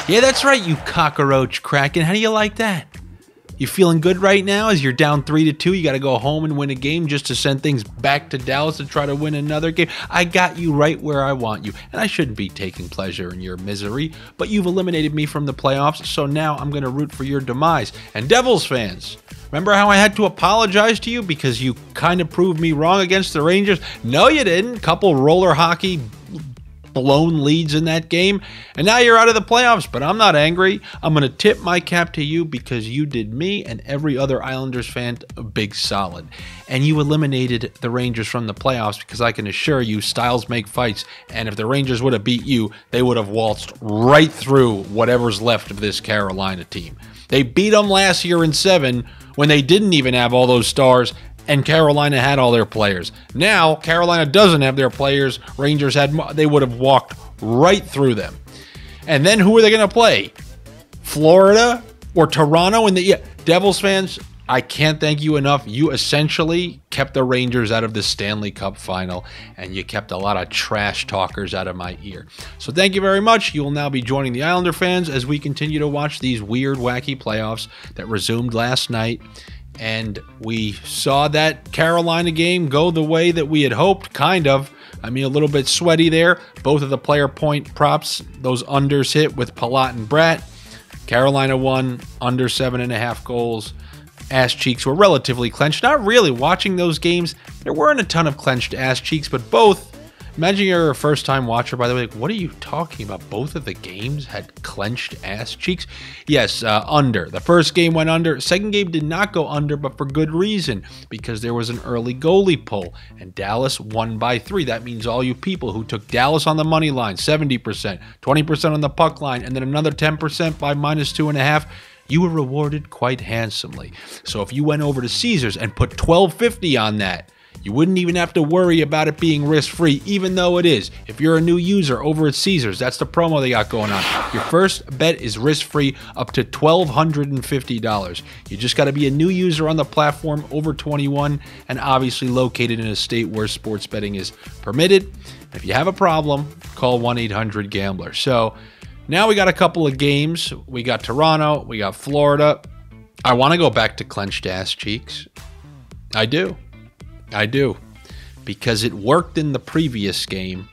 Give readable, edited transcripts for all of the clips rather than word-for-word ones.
Yeah, that's right, you cockroach Kraken. How do you like that? You feeling good right now as you're down 3-2? You got to go home and win a game just to send things back to Dallas to try to win another game. I got you right where I want you, and I shouldn't be taking pleasure in your misery, but you've eliminated me from the playoffs, so now I'm going to root for your demise. And Devils fans, remember how I had to apologize to you because you kind of proved me wrong against the Rangers? No, you didn't. Couple roller hockey blown leads in that game, and now you're out of the playoffs, but I'm not angry. I'm going to tip my cap to you because you did me and every other Islanders fan a big solid, and you eliminated the Rangers from the playoffs because I can assure you styles make fights, and if the Rangers would have beat you, they would have waltzed right through whatever's left of this Carolina team. They beat them last year in 7 when they didn't even have all those stars, and Carolina had all their players. Now, Carolina doesn't have their players. Rangers they would have walked right through them. And then who are they going to play? Florida or Toronto? And the Devils fans, I can't thank you enough. You essentially kept the Rangers out of the Stanley Cup final, and you kept a lot of trash talkers out of my ear. So thank you very much. You will now be joining the Islander fans as we continue to watch these weird, wacky playoffs that resumed last night. And we saw that Carolina game go the way that we had hoped, kind of. I mean, a little bit sweaty there. Both of the player point props, those unders hit with Palat and Bratt. Carolina won under 7.5 goals. Ass cheeks were relatively clenched. Not really. Watching those games, there weren't a ton of clenched ass cheeks, but both. Imagine you're a first-time watcher, by the way. Like, what are you talking about? Both of the games had clenched ass cheeks? Yes, under. The first game went under. Second game did not go under, but for good reason, because there was an early goalie pull, and Dallas won by 3. That means all you people who took Dallas on the money line, 70%, 20% on the puck line, and then another 10% by -2.5, you were rewarded quite handsomely. So if you went over to Caesars and put $12.50 on that, you wouldn't even have to worry about it being risk-free, even though it is. If you're a new user over at Caesars, that's the promo they got going on. Your first bet is risk-free up to $1,250. You just got to be a new user on the platform, over 21, and obviously located in a state where sports betting is permitted. If you have a problem, call 1-800-GAMBLER. So now we got a couple of games. We got Toronto. We got Florida. I want to go back to clenched ass cheeks. I do, because it worked in the previous game.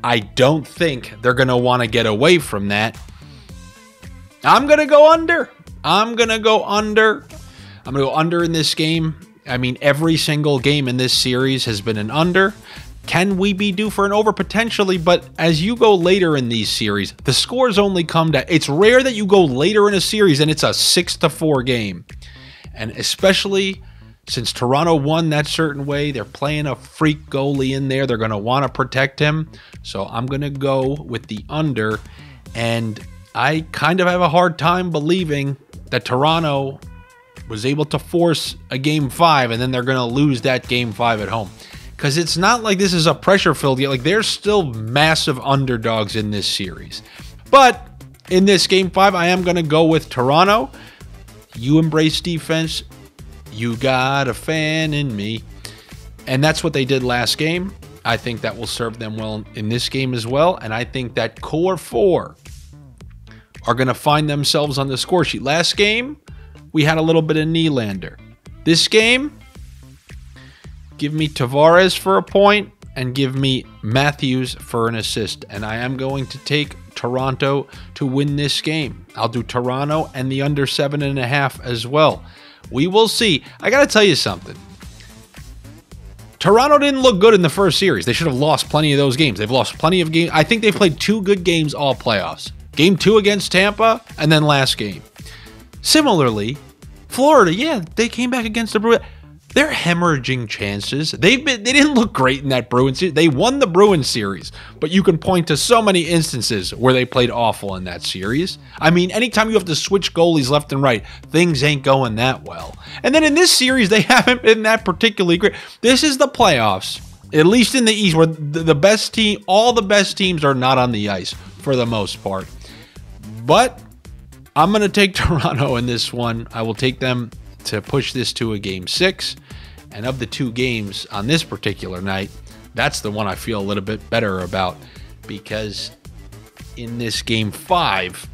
I don't think they're going to want to get away from that. I'm going to go under. I'm going to go under in this game. I mean, every single game in this series has been an under. Can we be due for an over? Potentially, but as you go later in these series, the scores only come down. It's rare that you go later in a series and it's a 6-4 game. And especially since Toronto won that certain way, they're playing a freak goalie in there. They're going to want to protect him. So I'm going to go with the under. And I kind of have a hard time believing that Toronto was able to force a Game 5 and then they're going to lose that Game 5 at home. Because it's not like this is a pressure-filled game. Like, they're still massive underdogs in this series. But in this Game 5, I am going to go with Toronto. You embrace defense. You got a fan in me. And that's what they did last game. I think that will serve them well in this game as well. And I think that core 4 are going to find themselves on the score sheet. Last game, we had a little bit of Nylander. This game, give me Tavares for a point and give me Matthews for an assist. And I am going to take Toronto to win this game. I'll do Toronto and the under 7.5 as well. We will see. I got to tell you something. Toronto didn't look good in the first series. They should have lost plenty of those games. They've lost plenty of games. I think they've played 2 good games all playoffs. Game 2 against Tampa, and then last game. Similarly, Florida, yeah, they came back against the Bruins. They're hemorrhaging chances. They didn't look great in that Bruins series. They won the Bruins series, but you can point to so many instances where they played awful in that series. I mean, anytime you have to switch goalies left and right, things ain't going that well. And then in this series, they haven't been that particularly great. This is the playoffs, at least in the East, where the best team, all the best teams are not on the ice for the most part. But I'm going to take Toronto in this one. I will take them to push this to a Game 6. And of the 2 games on this particular night, that's the one I feel a little bit better about, because in this Game 5,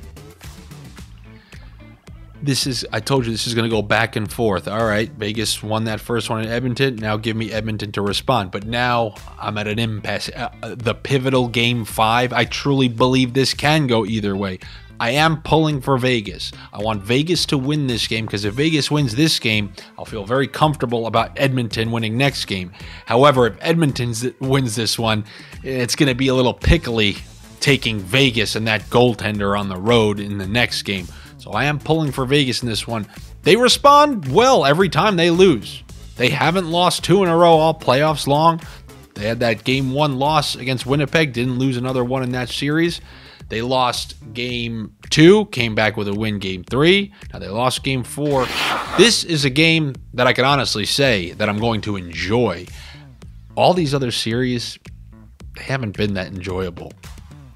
I told you this is going to go back and forth. All right, Vegas won that first one in Edmonton. Now give me Edmonton to respond. But now I'm at an impasse. The pivotal game 5, I truly believe this can go either way. I am pulling for Vegas. I want Vegas to win this game because if Vegas wins this game, I'll feel very comfortable about Edmonton winning next game. However, if Edmonton wins this one, it's going to be a little pickly taking Vegas and that goaltender on the road in the next game. So I am pulling for Vegas in this one. They respond well every time they lose. They haven't lost 2 in a row all playoffs long. They had that game 1 loss against Winnipeg, didn't lose another one in that series. They lost game 2, came back with a win game 3. Now they lost game 4. This is a game that I can honestly say that I'm going to enjoy. All these other series, they haven't been that enjoyable.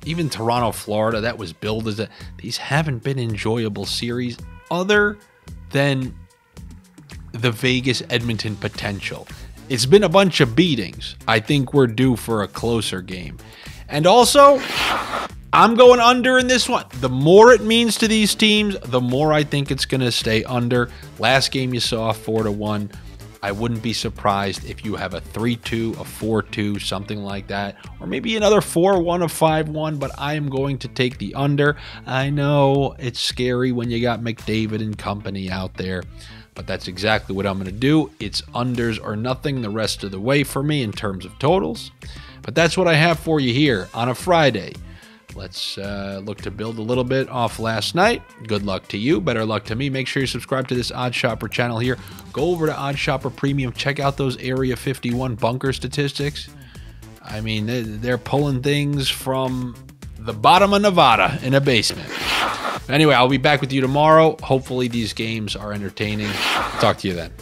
Even Toronto, Florida, that was billed as these haven't been enjoyable series other than the Vegas-Edmonton potential. It's been a bunch of beatings. I think we're due for a closer game. And also, I'm going under in this one. The more it means to these teams, the more I think it's going to stay under. Last game you saw 4-1. I wouldn't be surprised if you have a 3-2, a 4-2, something like that, or maybe another 4-1, a 5-1, but I am going to take the under. I know it's scary when you got McDavid and company out there, but that's exactly what I'm going to do. It's unders or nothing the rest of the way for me in terms of totals, but that's what I have for you here on a Friday. Let's look to build a little bit off last night. Good luck to you. Better luck to me. Make sure you subscribe to this OddsShopper channel here. Go over to OddsShopper Premium. Check out those Area 51 bunker statistics. I mean, they're pulling things from the bottom of Nevada in a basement. Anyway, I'll be back with you tomorrow. Hopefully these games are entertaining. Talk to you then.